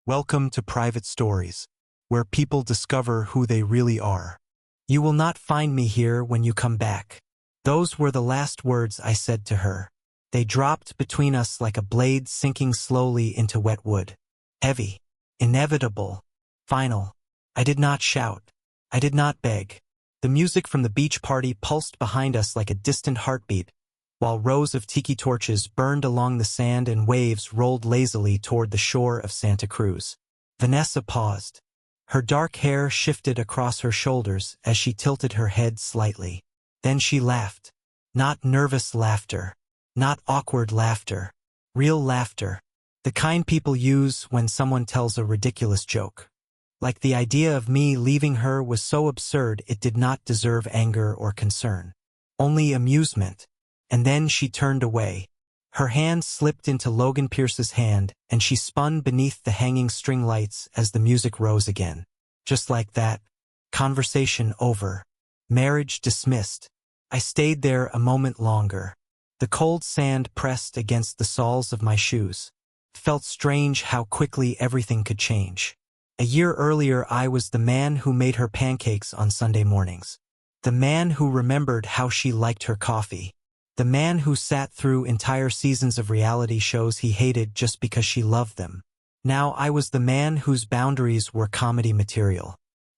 Welcome to Private Stories, where people discover who they really are. You will not find me here when you come back. Those were the last words I said to her. They dropped between us like a blade sinking slowly into wet wood. Heavy, inevitable, final. I did not shout. I did not beg. The music from the beach party pulsed behind us like a distant heartbeat, while rows of tiki torches burned along the sand and waves rolled lazily toward the shore of Santa Cruz. Vanessa paused. Her dark hair shifted across her shoulders as she tilted her head slightly. Then she laughed. Not nervous laughter. Not awkward laughter. Real laughter. The kind people use when someone tells a ridiculous joke. Like the idea of me leaving her was so absurd it did not deserve anger or concern. Only amusement. And then she turned away. Her hand slipped into Logan Pierce's hand, and she spun beneath the hanging string lights as the music rose again. Just like that. Conversation over. Marriage dismissed. I stayed there a moment longer. The cold sand pressed against the soles of my shoes. It felt strange how quickly everything could change. A year earlier I was the man who made her pancakes on Sunday mornings. The man who remembered how she liked her coffee. The man who sat through entire seasons of reality shows he hated just because she loved them. Now I was the man whose boundaries were comedy material.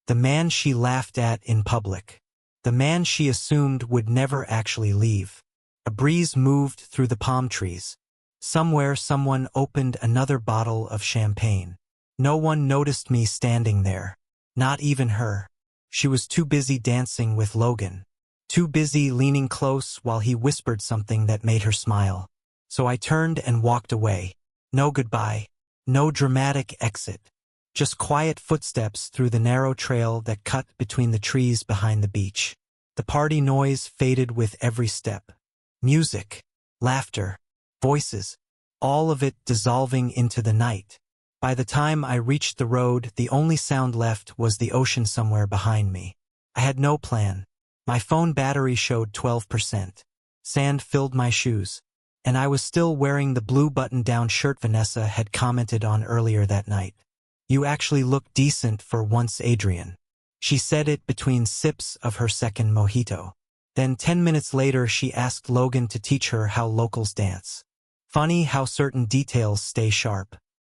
The man she laughed at in public. The man she assumed would never actually leave. A breeze moved through the palm trees. Somewhere someone opened another bottle of champagne. No one noticed me standing there. Not even her. She was too busy dancing with Logan. Too busy leaning close while he whispered something that made her smile. So I turned and walked away. No goodbye. No dramatic exit. Just quiet footsteps through the narrow trail that cut between the trees behind the beach. The party noise faded with every step. Music, laughter, voices, all of it dissolving into the night. By the time I reached the road, the only sound left was the ocean somewhere behind me. I had no plan. My phone battery showed 12%. Sand filled my shoes. And I was still wearing the blue button-down shirt Vanessa had commented on earlier that night. You actually look decent for once, Adrian. She said it between sips of her second mojito. Then 10 minutes later she asked Logan to teach her how locals dance. Funny how certain details stay sharp.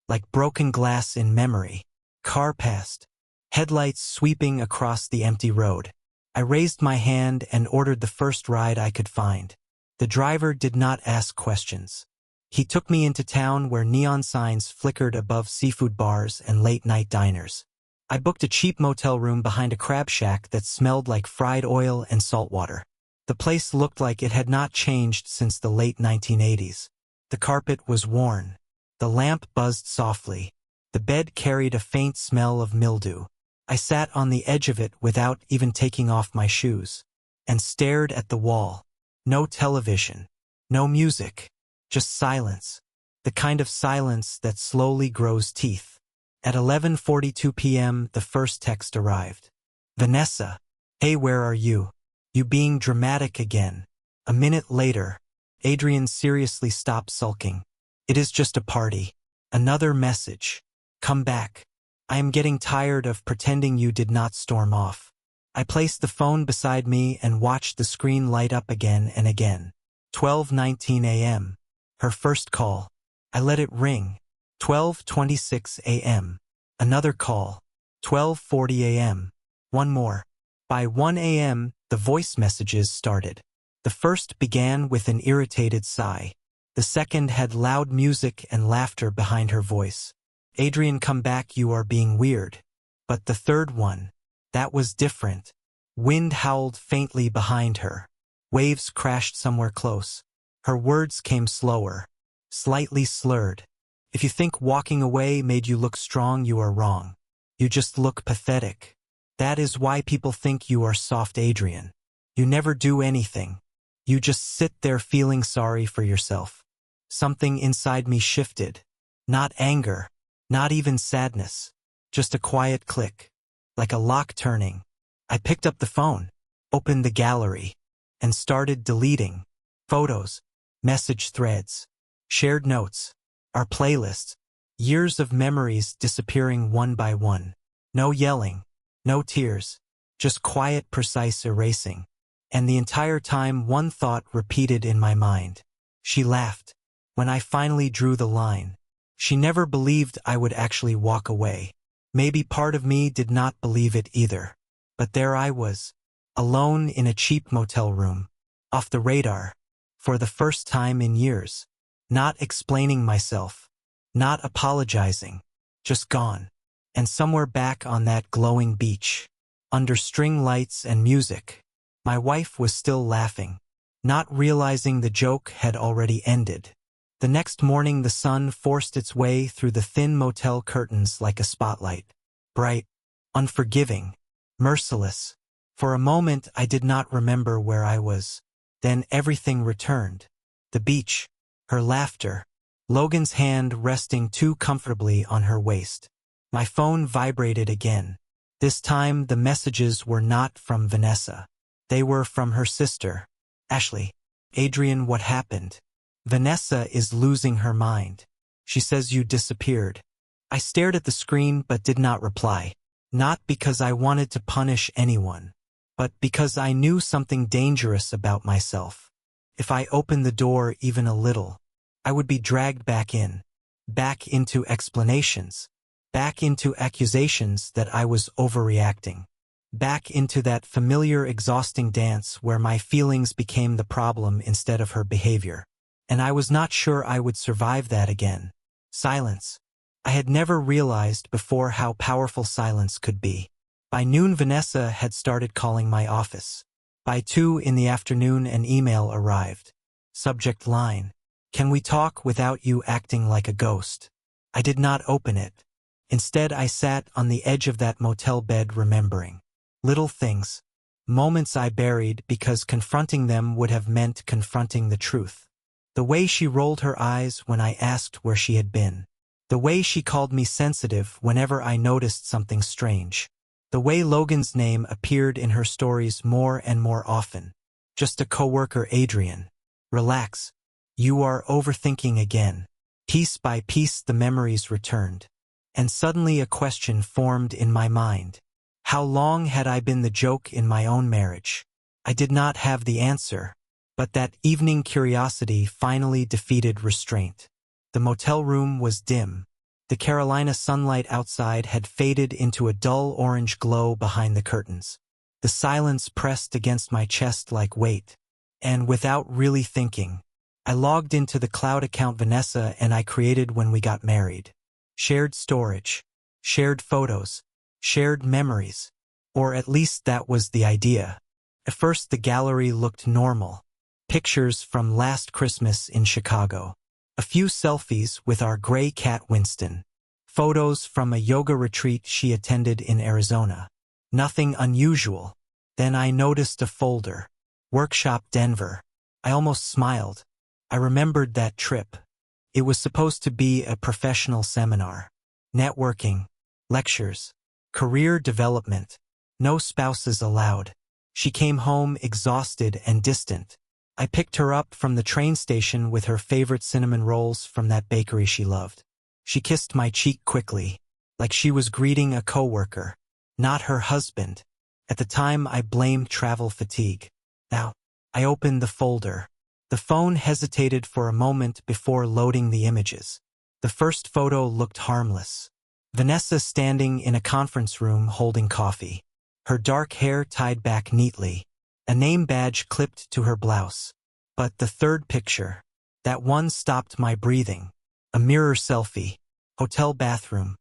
Like broken glass in memory. Car passed. Headlights sweeping across the empty road. I raised my hand and ordered the first ride I could find. The driver did not ask questions. He took me into town where neon signs flickered above seafood bars and late-night diners. I booked a cheap motel room behind a crab shack that smelled like fried oil and salt water. The place looked like it had not changed since the late 1980s. The carpet was worn. The lamp buzzed softly. The bed carried a faint smell of mildew. I sat on the edge of it without even taking off my shoes, and stared at the wall. No television, no music, just silence. The kind of silence that slowly grows teeth. At 11:42 p.m. the first text arrived. Vanessa, hey, where are you? You being dramatic again. A minute later, Adrian seriously stopped sulking. It is just a party. Another message. Come back. I am getting tired of pretending you did not storm off. I placed the phone beside me and watched the screen light up again and again. 12:19 a.m. Her first call. I let it ring. 12:26 a.m. Another call. 12:40 a.m. One more. By 1 a.m., the voice messages started. The first began with an irritated sigh. The second had loud music and laughter behind her voice. Adrian, come back, you are being weird. But the third one, that was different. Wind howled faintly behind her. Waves crashed somewhere close. Her words came slower, slightly slurred. If you think walking away made you look strong, you are wrong. You just look pathetic. That is why people think you are soft, Adrian. You never do anything. You just sit there feeling sorry for yourself. Something inside me shifted. Not anger. Not even sadness. Just a quiet click. Like a lock turning. I picked up the phone, opened the gallery, and started deleting. Photos, message threads, shared notes, our playlists. Years of memories disappearing one by one. No yelling, no tears, just quiet, precise erasing. And the entire time one thought repeated in my mind. She laughed. When I finally drew the line. She never believed I would actually walk away. Maybe part of me did not believe it either. But there I was, alone in a cheap motel room, off the radar, for the first time in years. Not explaining myself, not apologizing, just gone. And somewhere back on that glowing beach, under string lights and music, my wife was still laughing, not realizing the joke had already ended. The next morning the sun forced its way through the thin motel curtains like a spotlight. Bright, unforgiving, merciless. For a moment I did not remember where I was. Then everything returned. The beach, her laughter, Logan's hand resting too comfortably on her waist. My phone vibrated again. This time the messages were not from Vanessa. They were from her sister, Ashley. Adrian, what happened? Vanessa is losing her mind. She says you disappeared. I stared at the screen but did not reply. Not because I wanted to punish anyone, but because I knew something dangerous about myself. If I opened the door even a little, I would be dragged back into explanations, back into accusations that I was overreacting, back into that familiar exhausting dance where my feelings became the problem instead of her behavior. And I was not sure I would survive that again. Silence. I had never realized before how powerful silence could be. By noon Vanessa had started calling my office. By 2 in the afternoon an email arrived. Subject line: "Can we talk without you acting like a ghost?" I did not open it. Instead I sat on the edge of that motel bed remembering. Little things. Moments I buried because confronting them would have meant confronting the truth. The way she rolled her eyes when I asked where she had been. The way she called me sensitive whenever I noticed something strange. The way Logan's name appeared in her stories more and more often. Just a coworker, Adrian. Relax. You are overthinking again. Piece by piece the memories returned. And suddenly a question formed in my mind. How long had I been the joke in my own marriage? I did not have the answer. But that evening curiosity finally defeated restraint. The motel room was dim. The Carolina sunlight outside had faded into a dull orange glow behind the curtains. The silence pressed against my chest like weight. And without really thinking, I logged into the cloud account Vanessa and I created when we got married. Shared storage, shared photos, shared memories. Or at least that was the idea. At first the gallery looked normal. Pictures from last Christmas in Chicago. A few selfies with our gray cat Winston. Photos from a yoga retreat she attended in Arizona. Nothing unusual. Then I noticed a folder. Workshop Denver. I almost smiled. I remembered that trip. It was supposed to be a professional seminar. Networking. Lectures. Career development. No spouses allowed. She came home exhausted and distant. I picked her up from the train station with her favorite cinnamon rolls from that bakery she loved. She kissed my cheek quickly, like she was greeting a coworker, not her husband. At the time I blamed travel fatigue. Now, I opened the folder. The phone hesitated for a moment before loading the images. The first photo looked harmless. Vanessa standing in a conference room holding coffee. Her dark hair tied back neatly. A name badge clipped to her blouse. But the third picture, that one stopped my breathing. A mirror selfie. Hotel bathroom.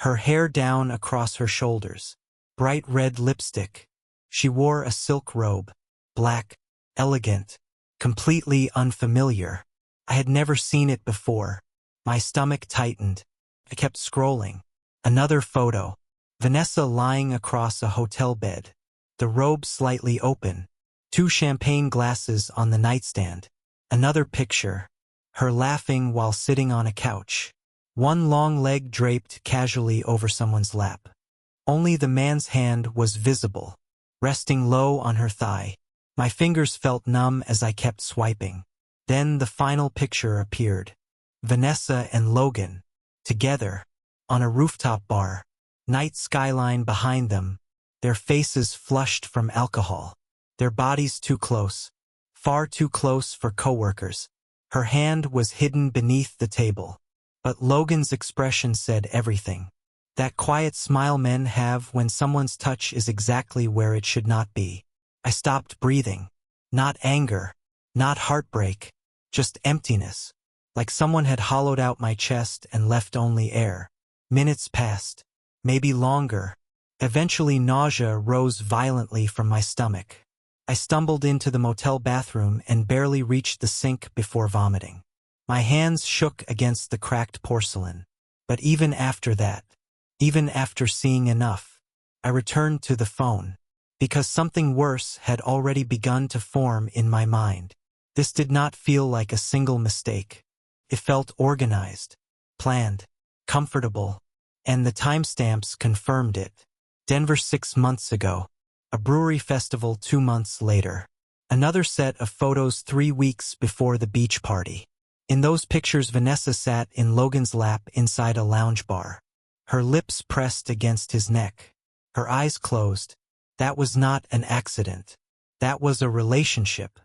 Her hair down across her shoulders. Bright red lipstick. She wore a silk robe. Black. Elegant. Completely unfamiliar. I had never seen it before. My stomach tightened. I kept scrolling. Another photo. Vanessa lying across a hotel bed. The robe slightly open. 2 champagne glasses on the nightstand. Another picture. Her laughing while sitting on a couch. One long leg draped casually over someone's lap. Only the man's hand was visible, resting low on her thigh. My fingers felt numb as I kept swiping. Then the final picture appeared. Vanessa and Logan. together, on a rooftop bar, night skyline behind them, their faces flushed from alcohol, their bodies too close, far too close for coworkers. Her hand was hidden beneath the table. But Logan's expression said everything. That quiet smile men have when someone's touch is exactly where it should not be. I stopped breathing. Not anger, not heartbreak, just emptiness. Like someone had hollowed out my chest and left only air. Minutes passed, maybe longer. Eventually nausea rose violently from my stomach. I stumbled into the motel bathroom and barely reached the sink before vomiting. My hands shook against the cracked porcelain. But even after that, even after seeing enough, I returned to the phone, because something worse had already begun to form in my mind. This did not feel like a single mistake. It felt organized, planned, comfortable, and the timestamps confirmed it. Denver 6 months ago. A brewery festival 2 months later. Another set of photos 3 weeks before the beach party. In those pictures Vanessa sat in Logan's lap inside a lounge bar. Her lips pressed against his neck. Her eyes closed. That was not an accident. That was a relationship.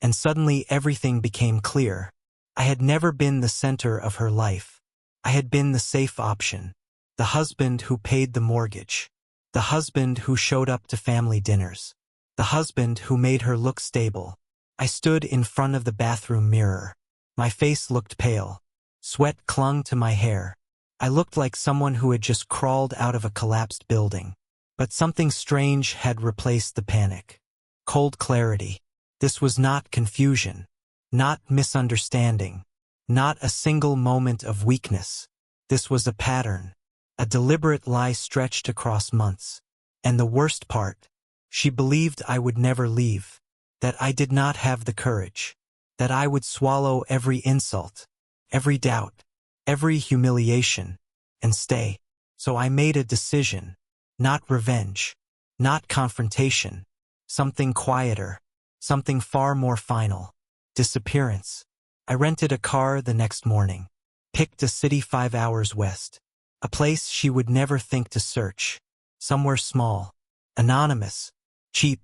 And suddenly everything became clear. I had never been the center of her life. I had been the safe option. The husband who paid the mortgage. The husband who showed up to family dinners. The husband who made her look stable. I stood in front of the bathroom mirror. My face looked pale. Sweat clung to my hair. I looked like someone who had just crawled out of a collapsed building. But something strange had replaced the panic. Cold clarity. This was not confusion. Not misunderstanding. Not a single moment of weakness. This was a pattern. A deliberate lie stretched across months. And the worst part, she believed I would never leave. That I did not have the courage. That I would swallow every insult, every doubt, every humiliation, and stay. So I made a decision. Not revenge. Not confrontation. Something quieter. Something far more final. Disappearance. I rented a car the next morning. Picked a city 5 hours west. A place she would never think to search. Somewhere small. Anonymous. Cheap.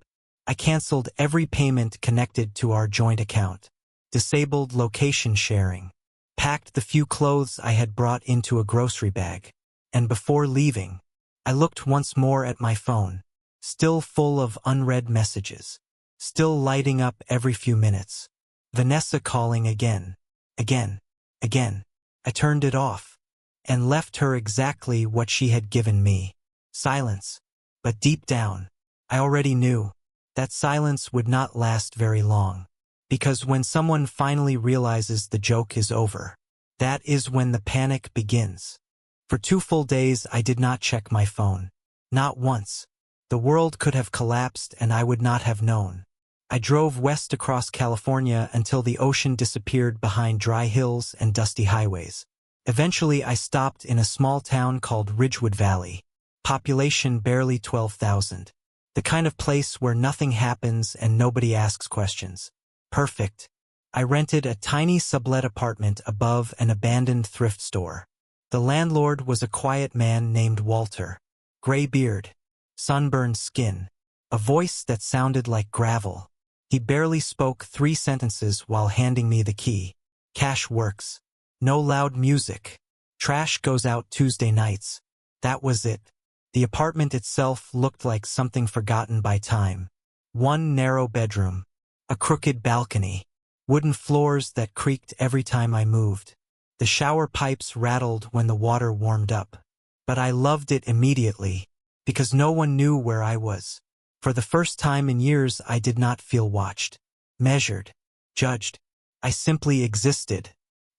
I canceled every payment connected to our joint account. Disabled location sharing. Packed the few clothes I had brought into a grocery bag. And before leaving, I looked once more at my phone. Still full of unread messages. Still lighting up every few minutes. Vanessa calling again. Again. Again. I turned it off. And left her exactly what she had given me. Silence. But deep down, I already knew that silence would not last very long. Because when someone finally realizes the joke is over, that is when the panic begins. For 2 full days I did not check my phone. Not once. The world could have collapsed and I would not have known. I drove west across California until the ocean disappeared behind dry hills and dusty highways. Eventually I stopped in a small town called Ridgewood Valley. Population barely 12,000. The kind of place where nothing happens and nobody asks questions. Perfect. I rented a tiny sublet apartment above an abandoned thrift store. The landlord was a quiet man named Walter. Gray beard. Sunburned skin. A voice that sounded like gravel. He barely spoke 3 sentences while handing me the key. Cash works. No loud music. Trash goes out Tuesday nights. That was it. The apartment itself looked like something forgotten by time. 1 narrow bedroom. A crooked balcony. Wooden floors that creaked every time I moved. The shower pipes rattled when the water warmed up. But I loved it immediately, because no one knew where I was. For the first time in years I did not feel watched, measured, judged. I simply existed.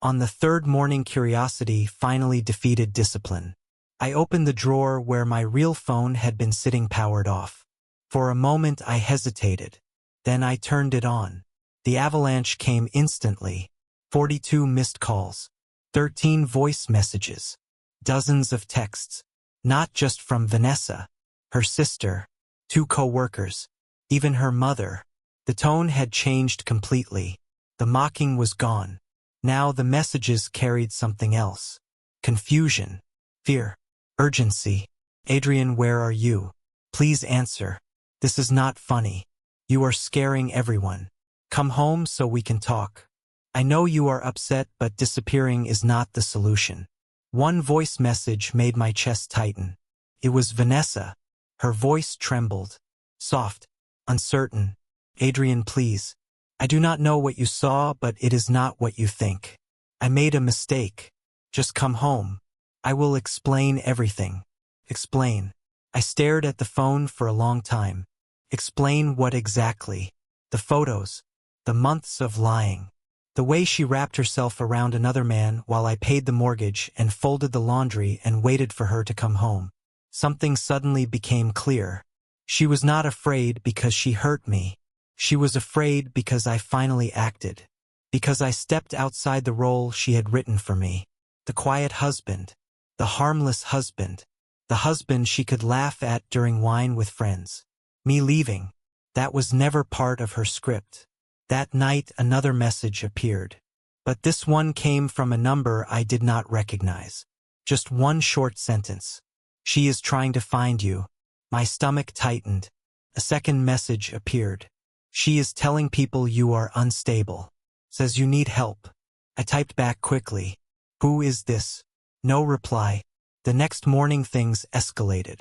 On the 3rd morning curiosity finally defeated discipline. I opened the drawer where my real phone had been sitting powered off. For a moment I hesitated. Then I turned it on. The avalanche came instantly. 42 missed calls. 13 voice messages. Dozens of texts. Not just from Vanessa. Her sister. 2 coworkers. Even her mother. The tone had changed completely. The mocking was gone. Now the messages carried something else. confusion, fear, urgency. Adrian, where are you? Please answer. This is not funny. You are scaring everyone. Come home so we can talk. I know you are upset, but disappearing is not the solution. One voice message made my chest tighten. It was Vanessa. Her voice trembled. Soft, uncertain. Adrian, please. I do not know what you saw, but it is not what you think. I made a mistake. Just come home. I will explain everything. Explain. I stared at the phone for a long time. Explain what exactly? The photos. The months of lying. The way she wrapped herself around another man while I paid the mortgage and folded the laundry and waited for her to come home. Something suddenly became clear. She was not afraid because she hurt me. She was afraid because I finally acted. Because I stepped outside the role she had written for me. The quiet husband. The harmless husband. The husband she could laugh at during wine with friends. Me leaving. That was never part of her script. That night another message appeared. But this one came from a number I did not recognize. Just one short sentence. She is trying to find you. My stomach tightened. A second message appeared. She is telling people you are unstable. Says you need help. I typed back quickly. Who is this? No reply. The next morning things escalated.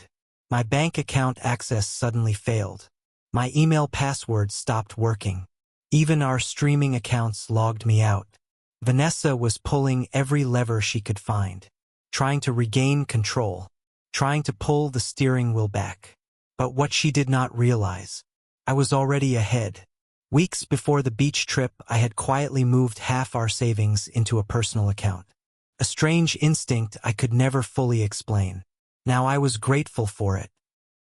My bank account access suddenly failed. My email password stopped working. Even our streaming accounts logged me out. Vanessa was pulling every lever she could find. Trying to regain control. Trying to pull the steering wheel back. But what she did not realize. I was already ahead. Weeks before the beach trip, I had quietly moved half our savings into a personal account. A strange instinct I could never fully explain. Now I was grateful for it.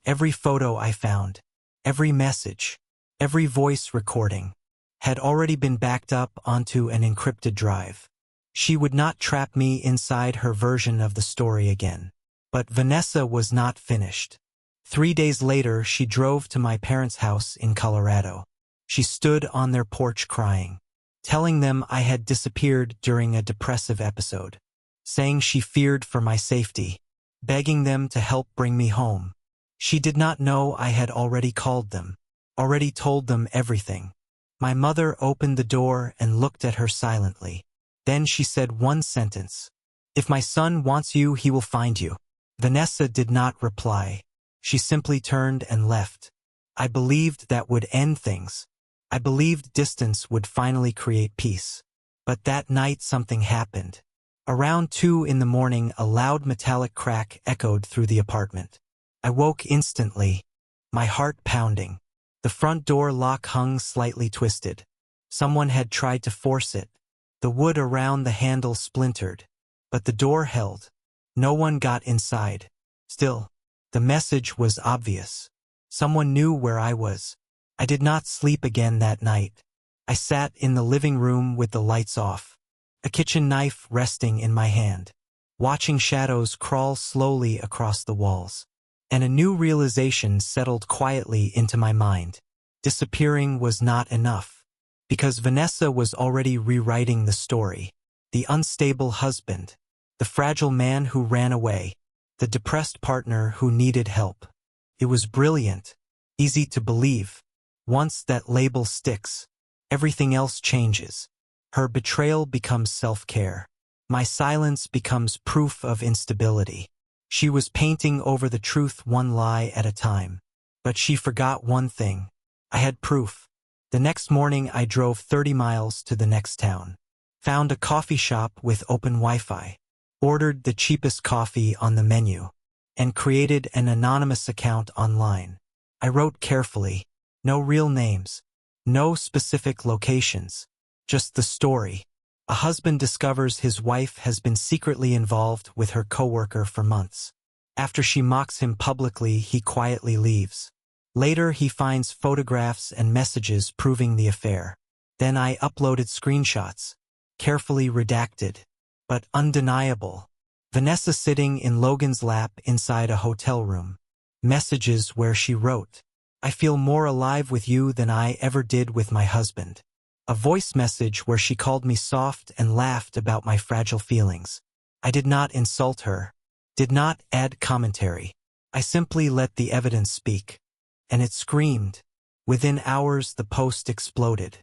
Every photo I found, every message, every voice recording, had already been backed up onto an encrypted drive. She would not trap me inside her version of the story again. But Vanessa was not finished. 3 days later, she drove to my parents' house in Colorado. She stood on their porch crying, telling them I had disappeared during a depressive episode, saying she feared for my safety, begging them to help bring me home. She did not know I had already called them, already told them everything. My mother opened the door and looked at her silently. Then she said one sentence. If my son wants you, he will find you. Vanessa did not reply. She simply turned and left. I believed that would end things. I believed distance would finally create peace. But that night something happened. Around 2 in the morning, a loud metallic crack echoed through the apartment. I woke instantly, my heart pounding. The front door lock hung slightly twisted. Someone had tried to force it. The wood around the handle splintered. But the door held. No one got inside. Still, the message was obvious. Someone knew where I was. I did not sleep again that night. I sat in the living room with the lights off, a kitchen knife resting in my hand, watching shadows crawl slowly across the walls. And a new realization settled quietly into my mind. Disappearing was not enough, because Vanessa was already rewriting the story. The unstable husband, the fragile man who ran away, the depressed partner who needed help. It was brilliant, easy to believe. Once that label sticks, everything else changes. Her betrayal becomes self-care. My silence becomes proof of instability. She was painting over the truth one lie at a time. But she forgot one thing. I had proof. The next morning I drove 30 miles to the next town. Found a coffee shop with open Wi-Fi. Ordered the cheapest coffee on the menu. And created an anonymous account online. I wrote carefully. No real names. No specific locations. Just the story. A husband discovers his wife has been secretly involved with her coworker for months. After she mocks him publicly, he quietly leaves. Later, he finds photographs and messages proving the affair. Then I uploaded screenshots, carefully redacted, but undeniable. Vanessa sitting in Logan's lap inside a hotel room. Messages where she wrote, "I feel more alive with you than I ever did with my husband." A voice message where she called me soft and laughed about my fragile feelings. I did not insult her, did not add commentary. I simply let the evidence speak. And it screamed. Within hours the post exploded.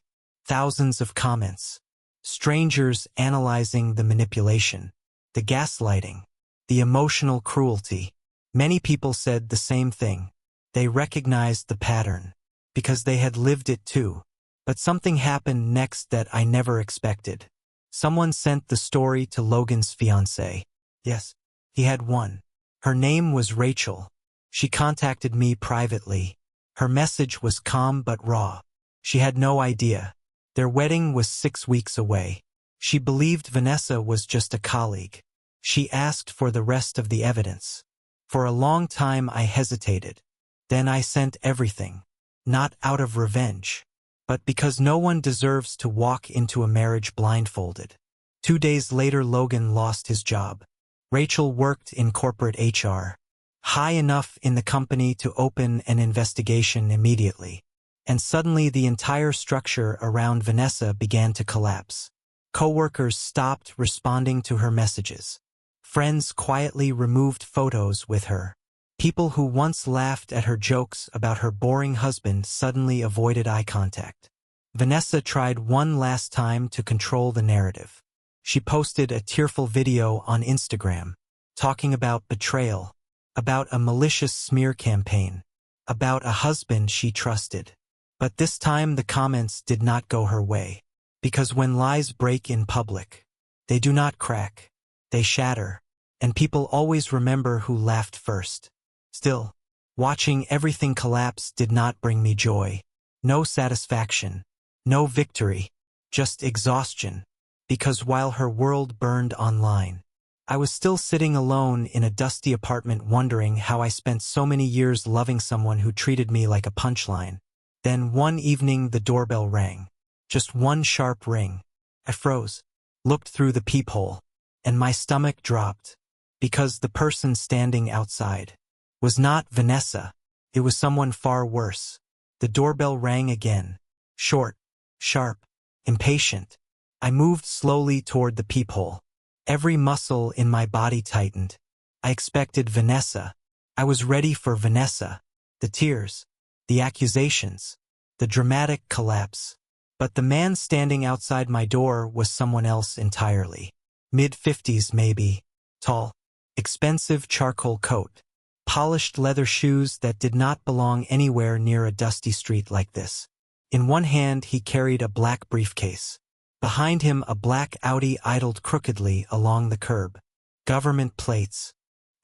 Thousands of comments. Strangers analyzing the manipulation, the gaslighting, the emotional cruelty. Many people said the same thing. They recognized the pattern, because they had lived it too. But something happened next that I never expected. Someone sent the story to Logan's fiancée. Yes, he had one. Her name was Rachel. She contacted me privately. Her message was calm but raw. She had no idea. Their wedding was 6 weeks away. She believed Vanessa was just a colleague. She asked for the rest of the evidence. For a long time I hesitated. Then I sent everything. Not out of revenge, but because no one deserves to walk into a marriage blindfolded. 2 days later Logan lost his job. Rachel worked in corporate HR, high enough in the company to open an investigation immediately. And suddenly the entire structure around Vanessa began to collapse. Coworkers stopped responding to her messages. Friends quietly removed photos with her. People who once laughed at her jokes about her boring husband suddenly avoided eye contact. Vanessa tried one last time to control the narrative. She posted a tearful video on Instagram, talking about betrayal, about a malicious smear campaign, about a husband she trusted. But this time the comments did not go her way. Because when lies break in public, they do not crack, they shatter, and people always remember who laughed first. Still, watching everything collapse did not bring me joy. No satisfaction, no victory, just exhaustion. Because while her world burned online, I was still sitting alone in a dusty apartment wondering how I spent so many years loving someone who treated me like a punchline. Then one evening the doorbell rang. Just one sharp ring. I froze, looked through the peephole, and my stomach dropped. Because the person standing outside was not Vanessa. It was someone far worse. The doorbell rang again. Short, sharp, impatient. I moved slowly toward the peephole. Every muscle in my body tightened. I expected Vanessa. I was ready for Vanessa. The tears, the accusations, the dramatic collapse. But the man standing outside my door was someone else entirely. Mid-50s maybe, tall, expensive charcoal coat, polished leather shoes that did not belong anywhere near a dusty street like this. In one hand he carried a black briefcase. Behind him a black Audi idled crookedly along the curb. Government plates.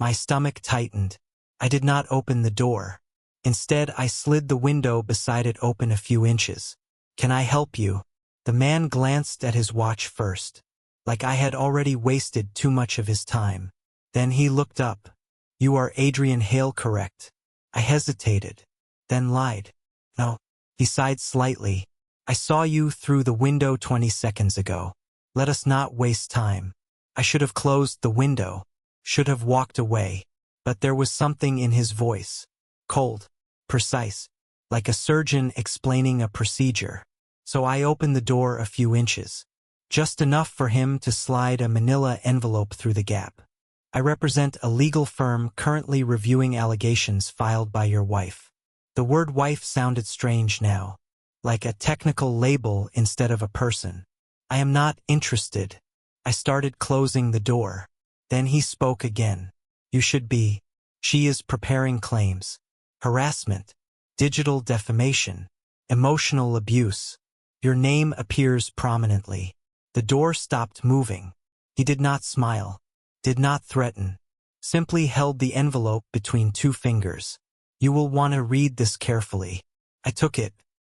My stomach tightened. I did not open the door. Instead I slid the window beside it open a few inches. "Can I help you?" The man glanced at his watch first, like I had already wasted too much of his time. Then he looked up. "You are Adrian Hale, correct?" I hesitated, then lied. "No." He sighed slightly. "I saw you through the window 20 seconds ago. Let us not waste time." I should have closed the window, should have walked away, but there was something in his voice. Cold, precise, like a surgeon explaining a procedure. So I opened the door a few inches, just enough for him to slide a manila envelope through the gap. "I represent a legal firm currently reviewing allegations filed by your wife." The word wife sounded strange now, like a technical label instead of a person. "I am not interested." I started closing the door. Then he spoke again. "You should be. She is preparing claims. Harassment, digital defamation, emotional abuse. Your name appears prominently." The door stopped moving. He did not smile, did not threaten, simply held the envelope between 2 fingers. "You will want to read this carefully." I took it,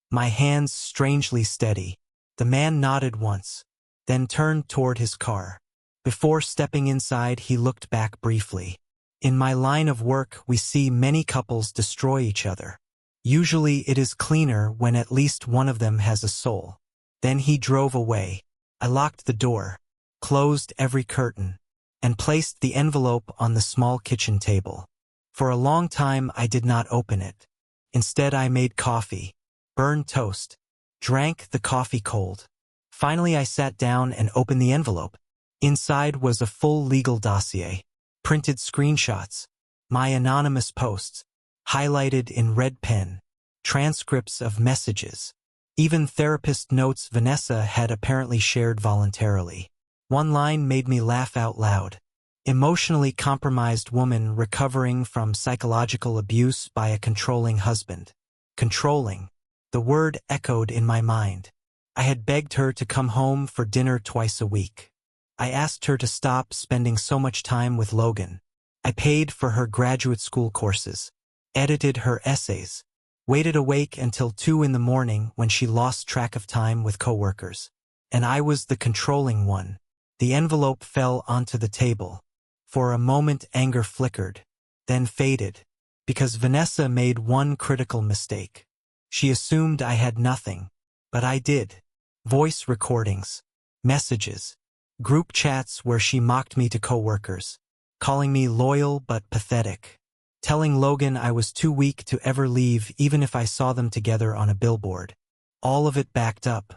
my hands strangely steady. The man nodded once, then turned toward his car. Before stepping inside, he looked back briefly. In my line of work, we see many couples destroy each other. Usually it is cleaner when at least one of them has a soul. Then he drove away. I locked the door, closed every curtain, and placed the envelope on the small kitchen table. For a long time I did not open it. Instead I made coffee, burned toast, drank the coffee cold. Finally I sat down and opened the envelope. Inside was a full legal dossier, printed screenshots, my anonymous posts, highlighted in red pen, transcripts of messages, even therapist notes Vanessa had apparently shared voluntarily. One line made me laugh out loud. Emotionally compromised woman recovering from psychological abuse by a controlling husband. Controlling. The word echoed in my mind. I had begged her to come home for dinner twice a week. I asked her to stop spending so much time with Logan. I paid for her graduate school courses, edited her essays, waited awake until 2 in the morning when she lost track of time with coworkers. And I was the controlling one. The envelope fell onto the table. For a moment anger flickered, then faded, because Vanessa made one critical mistake. She assumed I had nothing, but I did. Voice recordings, messages, group chats where she mocked me to coworkers, calling me loyal but pathetic, telling Logan I was too weak to ever leave even if I saw them together on a billboard. All of it backed up,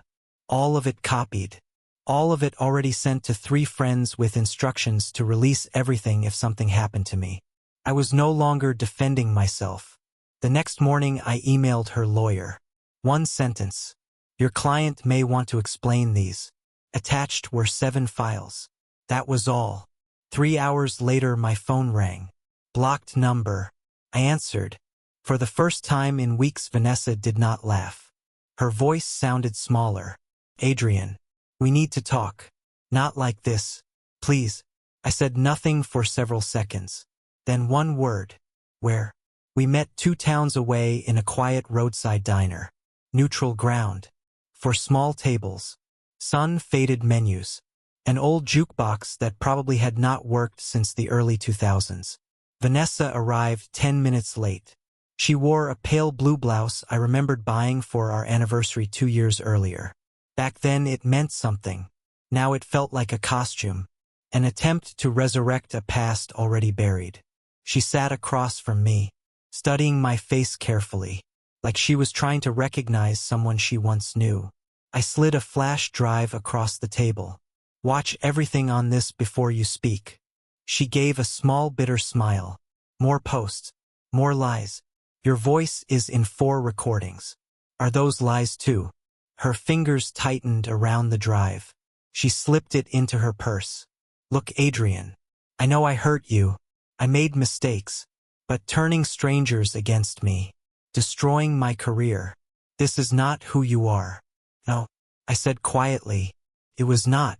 all of it copied. All of it already sent to 3 friends with instructions to release everything if something happened to me. I was no longer defending myself. The next morning I emailed her lawyer. One sentence. Your client may want to explain these. Attached were 7 files. That was all. 3 hours later my phone rang. Blocked number. I answered. For the first time in weeks Vanessa did not laugh. Her voice sounded smaller. Adrian. We need to talk. Not like this. Please. I said nothing for several seconds. Then one word. Where? We met 2 towns away in a quiet roadside diner. Neutral ground. For small tables. Sun-faded menus. An old jukebox that probably had not worked since the early 2000s. Vanessa arrived 10 minutes late. She wore a pale blue blouse I remembered buying for our anniversary 2 years earlier. Back then it meant something. Now it felt like a costume. An attempt to resurrect a past already buried. She sat across from me, studying my face carefully, like she was trying to recognize someone she once knew. I slid a flash drive across the table. Watch everything on this before you speak. She gave a small bitter smile. More posts. More lies. Your voice is in 4 recordings. Are those lies too? Her fingers tightened around the drive. She slipped it into her purse. Look, Adrian. I know I hurt you. I made mistakes. But turning strangers against me. Destroying my career. This is not who you are. No, I said quietly. It was not.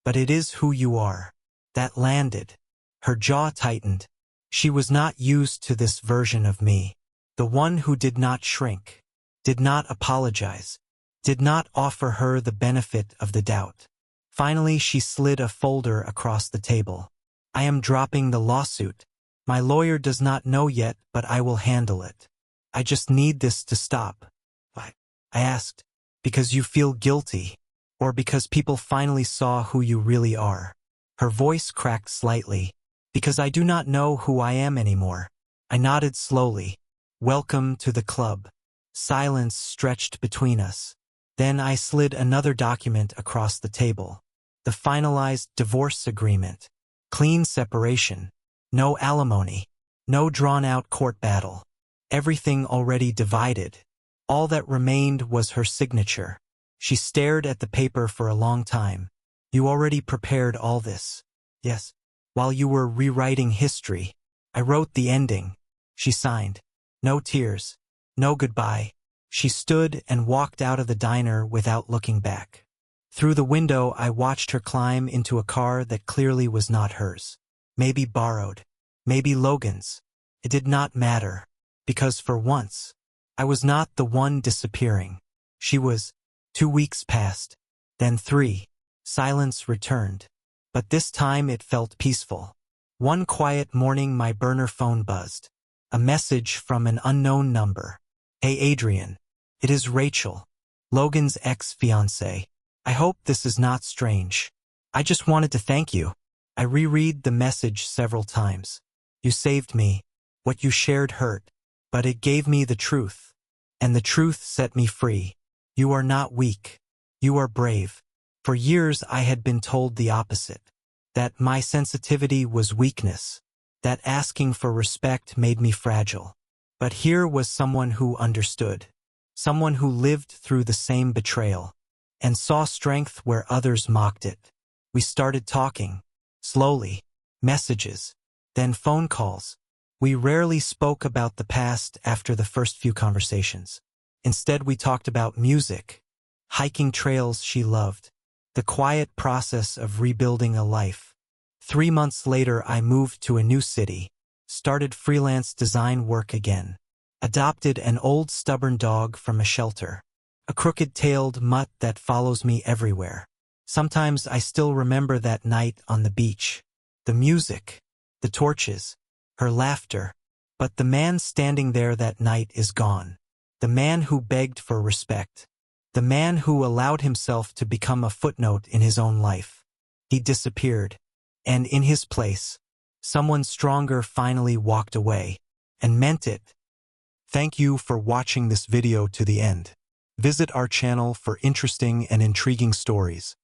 But it is who you are. That landed. Her jaw tightened. She was not used to this version of me. The one who did not shrink. Did not apologize. Did not offer her the benefit of the doubt. Finally, she slid a folder across the table. I am dropping the lawsuit. My lawyer does not know yet, but I will handle it. I just need this to stop. Why? I asked. Because you feel guilty? Or because people finally saw who you really are? Her voice cracked slightly. Because I do not know who I am anymore. I nodded slowly. Welcome to the club. Silence stretched between us. Then I slid another document across the table. The finalized divorce agreement. Clean separation. No alimony. No drawn-out court battle. Everything already divided. All that remained was her signature. She stared at the paper for a long time. You already prepared all this. Yes. While you were rewriting history. I wrote the ending. She signed. No tears. No goodbye. She stood and walked out of the diner without looking back. Through the window, I watched her climb into a car that clearly was not hers. Maybe borrowed. Maybe Logan's. It did not matter. Because for once, I was not the one disappearing. She was. 2 weeks passed. Then 3. Silence returned. But this time it felt peaceful. One quiet morning my burner phone buzzed. A message from an unknown number. Hey Adrian. It is Rachel. Logan's ex-fiancée. I hope this is not strange. I just wanted to thank you. I reread the message several times. You saved me. What you shared hurt. But it gave me the truth. And the truth set me free. You are not weak. You are brave. For years I had been told the opposite. that my sensitivity was weakness, that asking for respect made me fragile. But here was someone who understood, someone who lived through the same betrayal, and saw strength where others mocked it. We started talking, slowly, messages, then phone calls. We rarely spoke about the past after the first few conversations. Instead, we talked about music, hiking trails she loved, the quiet process of rebuilding a life. 3 months later, I moved to a new city, started freelance design work again, adopted an old stubborn dog from a shelter, a crooked-tailed mutt that follows me everywhere. Sometimes I still remember that night on the beach, the music, the torches, her laughter. But the man standing there that night is gone. The man who begged for respect. The man who allowed himself to become a footnote in his own life. He disappeared. And in his place, someone stronger finally walked away, and meant it. Thank you for watching this video to the end. Visit our channel for interesting and intriguing stories.